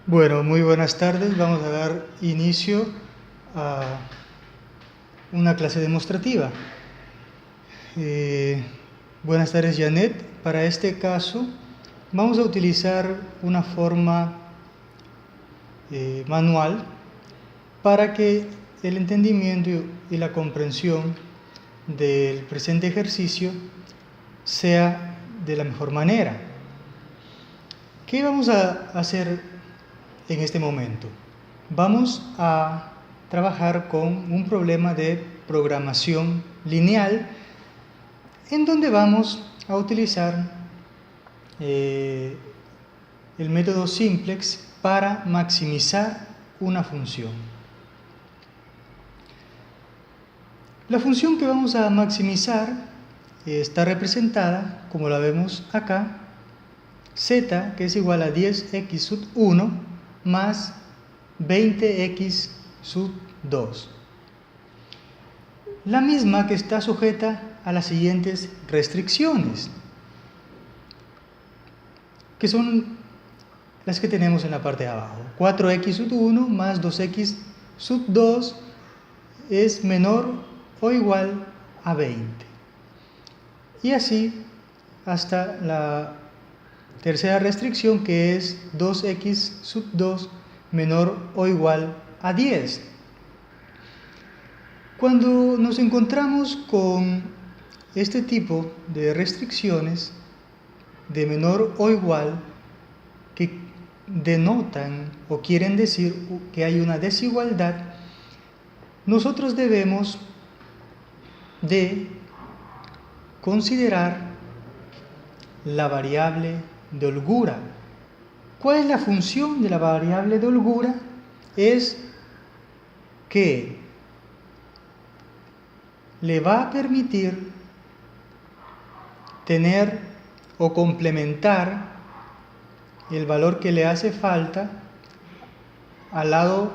Bueno, muy buenas tardes. Vamos a dar inicio a una clase demostrativa. Buenas tardes, Janet. Para este caso vamos a utilizar una forma manual para que el entendimiento y la comprensión del presente ejercicio sea de la mejor manera. ¿Qué vamos a hacer en este momento? Vamos a trabajar con un problema de programación lineal en donde vamos a utilizar el método simplex para maximizar una función. La función que vamos a maximizar está representada, como la vemos acá, z, que es igual a 10x sub 1 más 20x sub 2. La misma que está sujeta a las siguientes restricciones, que son las que tenemos en la parte de abajo. 4x sub 1 más 2x sub 2 es menor o igual a 20. Y así hasta la tercera restricción, que es 2x sub 2 menor o igual a 10. Cuando nos encontramos con este tipo de restricciones de menor o igual, que denotan o quieren decir que hay una desigualdad, nosotros debemos de considerar la variable de holgura. ¿Cuál es la función de la variable de holgura? Es que le va a permitir tener o complementar el valor que le hace falta al lado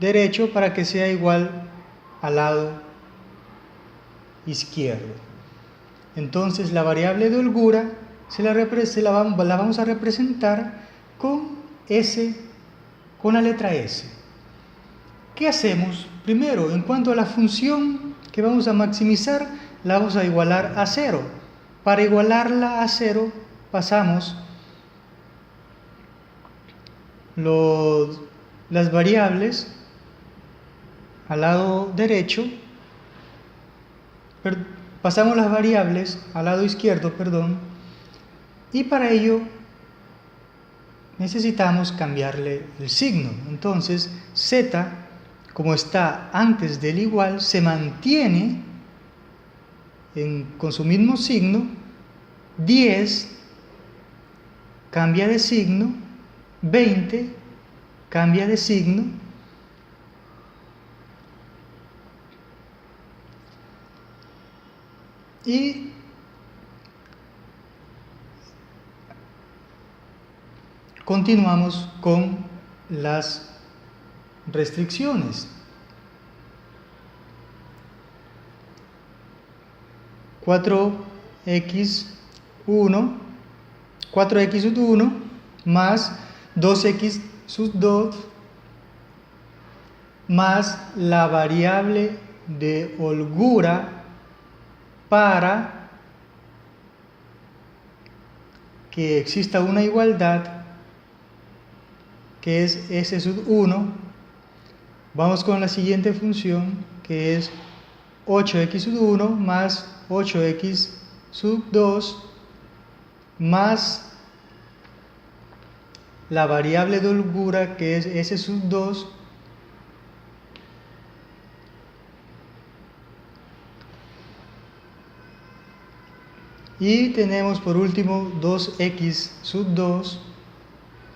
derecho para que sea igual al lado izquierdo. Entonces la variable de holgura la vamos a representar con S, con la letra S. ¿Qué hacemos? Primero, en cuanto a la función que vamos a maximizar, la vamos a igualar a 0. Para igualarla a 0, pasamos las variables al lado derecho, pasamos las variables al lado izquierdo, y para ello necesitamos cambiarle el signo. Entonces, z, como está antes del igual, se mantiene con su mismo signo. 10 cambia de signo, 20 cambia de signo, y continuamos con las restricciones. 4x sub 1 más 2x sub 2 más la variable de holgura para que exista una igualdad, que es s sub 1. Vamos con la siguiente función, que es 8x sub 1 más 8x sub 2 más la variable de holgura, que es s sub 2, y tenemos por último 2x sub 2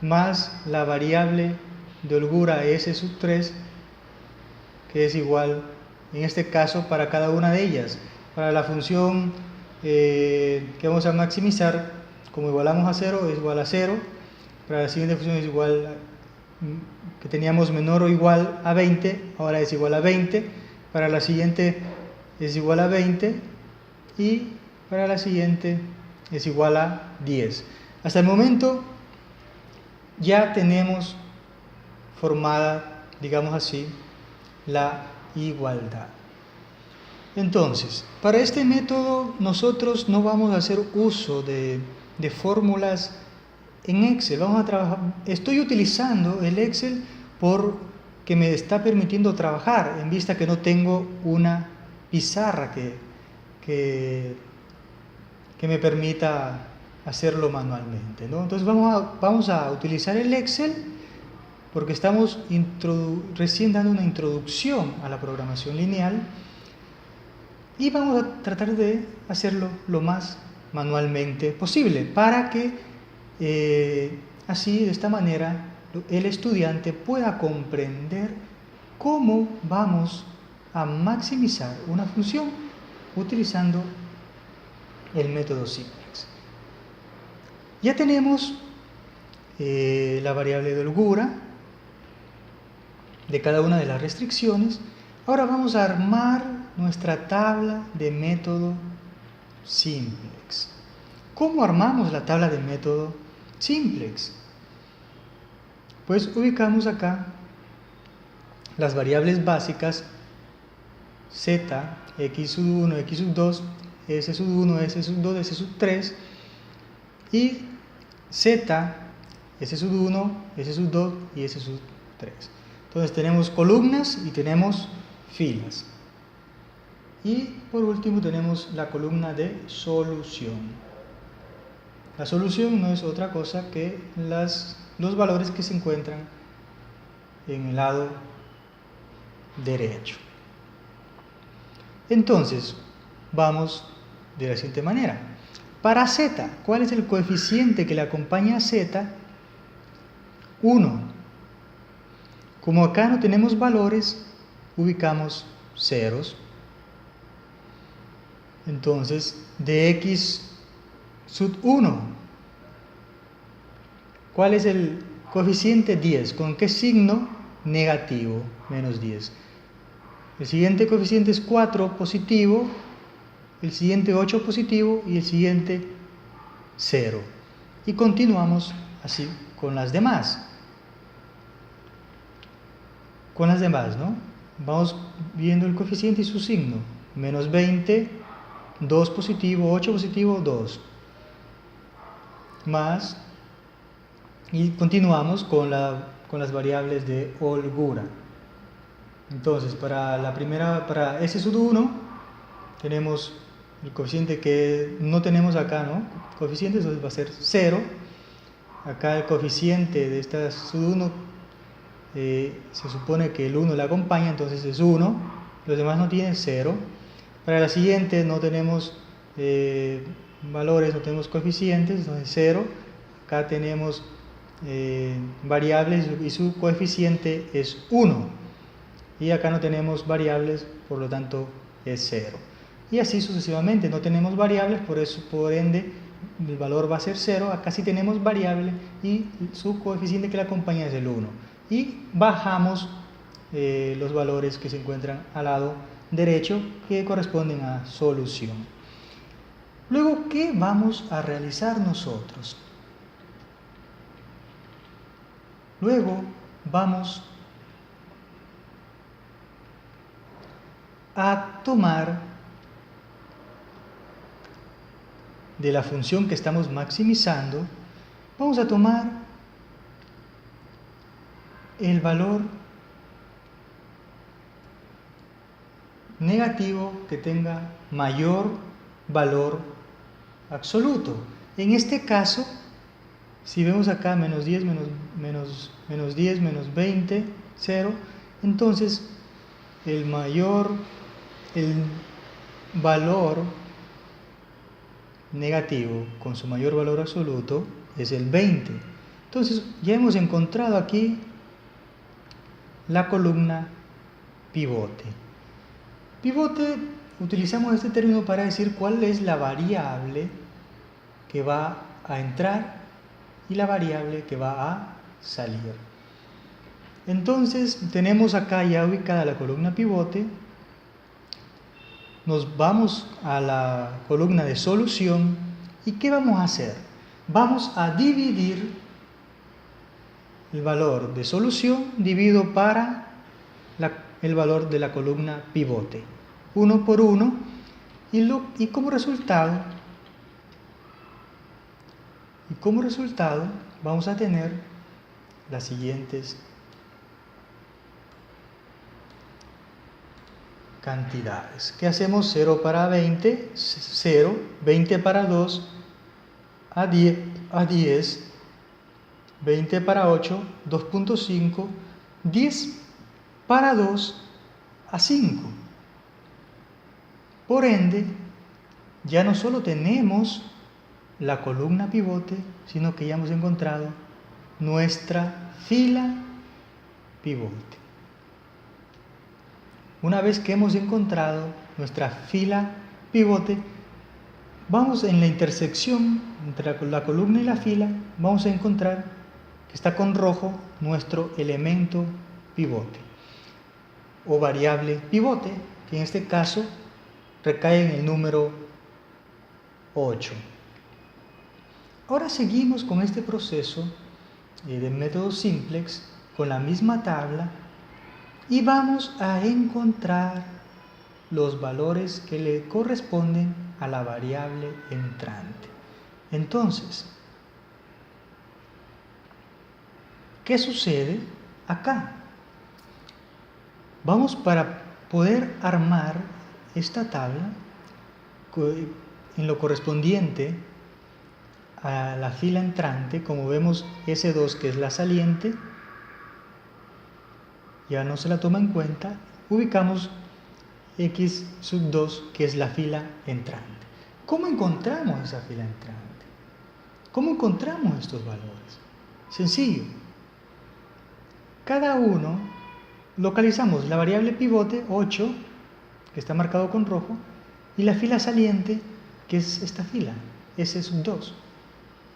más la variable de holgura s sub 3, que es igual, en este caso, para cada una de ellas. Para la función que vamos a maximizar, como igualamos a 0, es igual a 0. Para la siguiente función es igual, que teníamos menor o igual a 20, ahora es igual a 20. Para la siguiente es igual a 20 y para la siguiente es igual a 10. Hasta el momento ya tenemos formada, digamos así, la igualdad. Entonces, para este método nosotros no vamos a hacer uso de fórmulas en Excel. Vamos a trabajar. Estoy utilizando el Excel porque me está permitiendo trabajar, en vista que no tengo una pizarra que me permita hacerlo manualmente, ¿no? Entonces vamos a utilizar el Excel porque estamos recién dando una introducción a la programación lineal y vamos a tratar de hacerlo lo más manualmente posible para que así, de esta manera, el estudiante pueda comprender cómo vamos a maximizar una función utilizando el método simplex. Ya tenemos la variable de holgura de cada una de las restricciones. Ahora vamos a armar nuestra tabla de método simplex. ¿Cómo armamos la tabla de método simplex? Pues ubicamos acá las variables básicas z, x sub 1, x sub 2, s sub 1, s sub 2, s sub 3 y z, s sub 1, s sub 2 y s sub 3. Entonces tenemos columnas y tenemos filas. Y por último tenemos la columna de solución. La solución no es otra cosa que los valores que se encuentran en el lado derecho. Entonces, vamos de la siguiente manera. Para z, ¿cuál es el coeficiente que le acompaña a z? 1. Como acá no tenemos valores, ubicamos ceros. Entonces, de x sub 1, ¿cuál es el coeficiente? 10. ¿Con qué signo? Negativo, menos 10. El siguiente coeficiente es 4, positivo. El siguiente 8, positivo. Y el siguiente 0. Y continuamos así con las demás. ¿No? Vamos viendo el coeficiente y su signo. Menos 20, 2 positivo, 8 positivo, 2. Más. Y continuamos con las variables de holgura. Entonces, para S sub 1 tenemos el coeficiente que no tenemos acá, ¿no? Coeficiente, entonces va a ser 0. Acá el coeficiente de esta sub 1 se supone que el 1 la acompaña, entonces es 1. Los demás no tienen 0. Para la siguiente no tenemos valores, no tenemos coeficientes, entonces 0. Acá tenemos variables y su coeficiente es 1. Y acá no tenemos variables, por lo tanto es 0. Y así sucesivamente, no tenemos variables, por ende el valor va a ser 0. Acá sí tenemos variable y su coeficiente que la acompaña es el 1. Y bajamos los valores que se encuentran al lado derecho, que corresponden a solución. Luego, ¿qué vamos a realizar nosotros? Luego vamos a tomar de la función que estamos maximizando, vamos a tomar el valor negativo que tenga mayor valor absoluto. En este caso, si vemos acá menos 10, menos 10, menos 20, 0, entonces el valor negativo con su mayor valor absoluto es el 20. Entonces ya hemos encontrado aquí la columna pivote. Pivote, utilizamos este término para decir cuál es la variable que va a entrar y la variable que va a salir. Entonces tenemos acá ya ubicada la columna pivote. Nos vamos a la columna de solución. ¿Y qué vamos a hacer? Vamos a dividir el valor de solución dividido para el valor de la columna pivote, 1 por 1, y como resultado vamos a tener las siguientes cantidades. ¿Qué hacemos? 0 para 20, 0, 20 para 2, a 10, 20 para 8, 2.5, 10 para 2, a 5. Por ende, ya no solo tenemos la columna pivote, sino que ya hemos encontrado nuestra fila pivote. Una vez que hemos encontrado nuestra fila pivote, vamos en la intersección entre la columna y la fila, vamos a encontrar que está con rojo nuestro elemento pivote o variable pivote, que en este caso recae en el número 8. Ahora seguimos con este proceso del método simplex con la misma tabla y vamos a encontrar los valores que le corresponden a la variable entrante. Entonces, ¿qué sucede acá? Vamos, para poder armar esta tabla en lo correspondiente a la fila entrante, como vemos S2, que es la saliente, ya no se la toma en cuenta, ubicamos X sub 2, que es la fila entrante. ¿Cómo encontramos esa fila entrante? ¿Cómo encontramos estos valores? Sencillo. Cada uno localizamos la variable pivote 8, que está marcado con rojo, y la fila saliente, que es esta fila, S sub 2.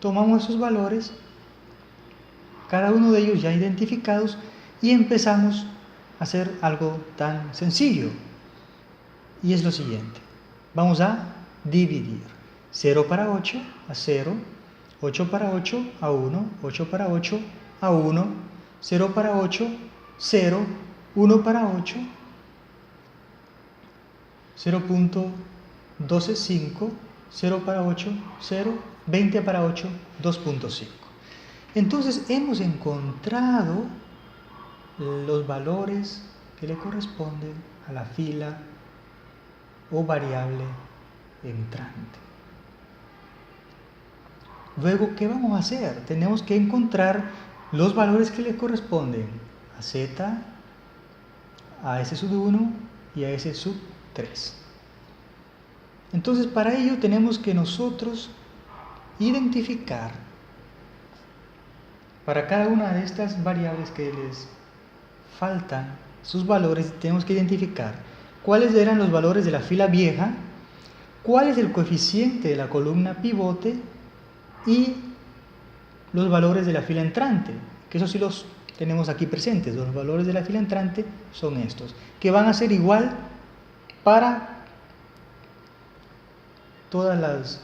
Tomamos esos valores, cada uno de ellos ya identificados, y empezamos a hacer algo tan sencillo. Y es lo siguiente. Vamos a dividir. 0 para 8 a 0, 8 para 8 a 1, 8 para 8 a 1, 0 para 8, 0, 1 para 8, 0.125, 0 para 8, 0, 20 para 8, 2.5. Entonces hemos encontrado los valores que le corresponden a la fila o variable entrante. Luego, ¿qué vamos a hacer? Tenemos que encontrar los valores que le corresponden a Z, a S sub 1 y a S sub 3. Entonces, para ello tenemos que nosotros identificar para cada una de estas variables que les faltan sus valores, tenemos que identificar cuáles eran los valores de la fila vieja, cuál es el coeficiente de la columna pivote y los valores de la fila entrante, que eso sí los tenemos aquí presentes. Los valores de la fila entrante son estos, que van a ser igual para todas las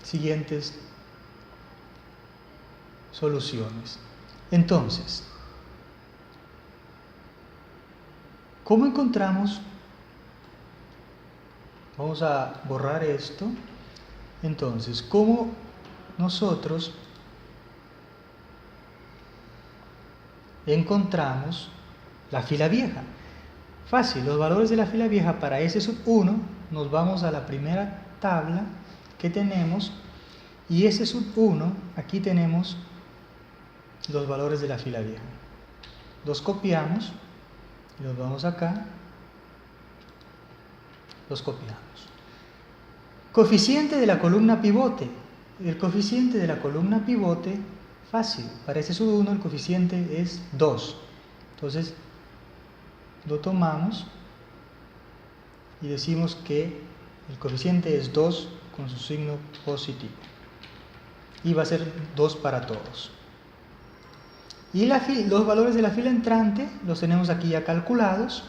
siguientes soluciones. Entonces, ¿cómo encontramos? Vamos a borrar esto. Entonces, ¿cómo nosotros encontramos la fila vieja? Fácil, los valores de la fila vieja para S sub 1, nos vamos a la primera tabla que tenemos, y S sub 1, aquí tenemos los valores de la fila vieja. Los copiamos y los vamos acá, los copiamos. Coeficiente de la columna pivote. El coeficiente de la columna pivote, fácil, para S sub 1 el coeficiente es 2. Entonces, lo tomamos y decimos que el coeficiente es 2 con su signo positivo. Y va a ser 2 para todos. Y los valores de la fila entrante los tenemos aquí ya calculados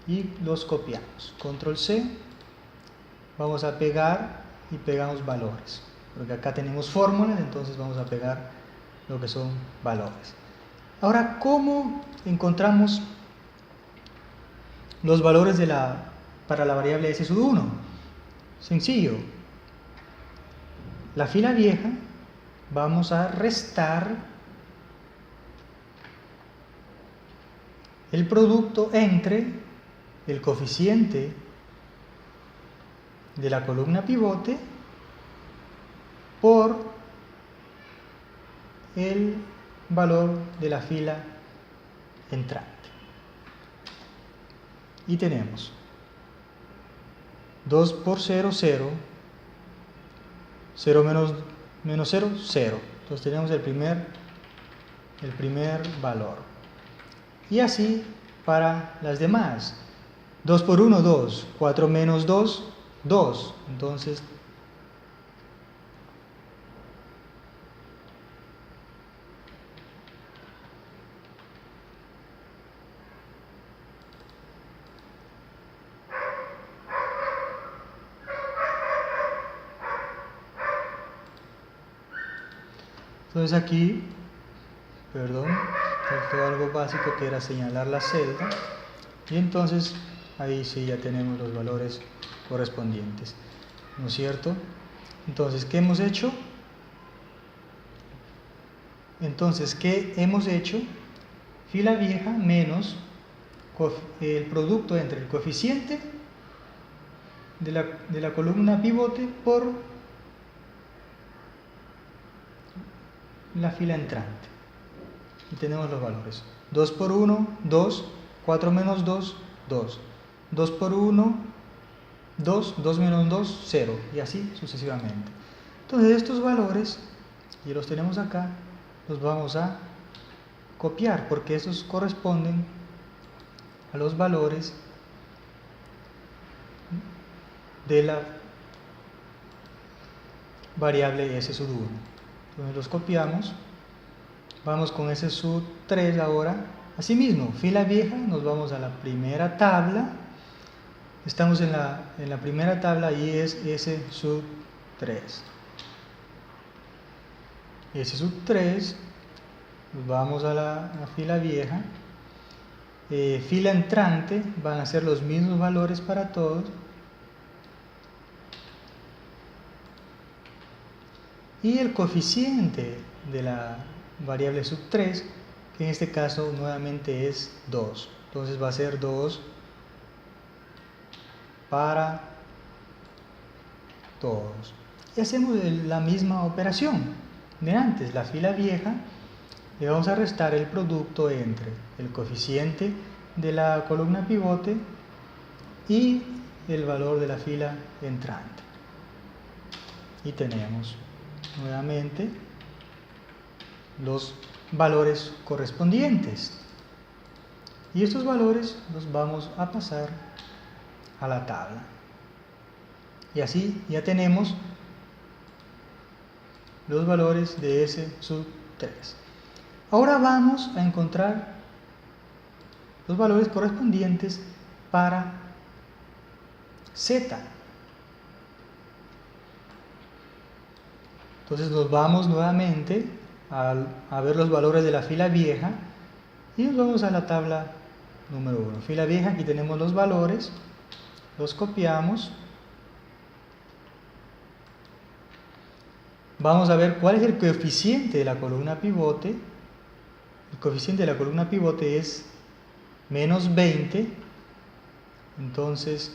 y los copiamos. Control C, vamos a pegar y pegamos valores, porque acá tenemos fórmulas, entonces vamos a pegar lo que son valores. Ahora, ¿cómo encontramos los valores para la variable S sub 1? Sencillo. La fila vieja vamos a restar el producto entre el coeficiente de la columna pivote por el valor de la fila entrante. Y tenemos 2 por 0, 0, 0 menos 0, 0. Entonces tenemos el primer valor. Y así para las demás. 2 por 1, 2. 4 menos 2, 2. Entonces aquí, faltó algo básico que era señalar la celda, y entonces ahí sí ya tenemos los valores correspondientes, ¿no es cierto? Entonces, ¿qué hemos hecho? Fila vieja menos el producto entre el coeficiente de la columna pivote por la fila entrante. Y tenemos los valores. 2 por 1, 2. 4 menos 2, 2. 2 por 1, 2. 2 menos 2, 0. Y así sucesivamente. Entonces estos valores, y los tenemos acá, los vamos a copiar, porque estos corresponden a los valores de la variable S sub 1. Entonces los copiamos, vamos con S sub 3 ahora. Asimismo, fila vieja, nos vamos a la primera tabla. Estamos en la primera tabla y es S sub 3. S sub 3, nos vamos a la fila vieja. Fila entrante, van a ser los mismos valores para todos. Y el coeficiente de la variable sub 3, que en este caso nuevamente es 2. Entonces va a ser 2 para todos. Y hacemos la misma operación de antes. La fila vieja le vamos a restar el producto entre el coeficiente de la columna pivote y el valor de la fila entrante. Y tenemos nuevamente los valores correspondientes, y estos valores los vamos a pasar a la tabla, y así ya tenemos los valores de S sub 3. Ahora vamos a encontrar los valores correspondientes para Z. Entonces nos vamos nuevamente a ver los valores de la fila vieja y nos vamos a la tabla número 1. Fila vieja, aquí tenemos los valores, los copiamos. Vamos a ver cuál es el coeficiente de la columna pivote. El coeficiente de la columna pivote es menos 20. Entonces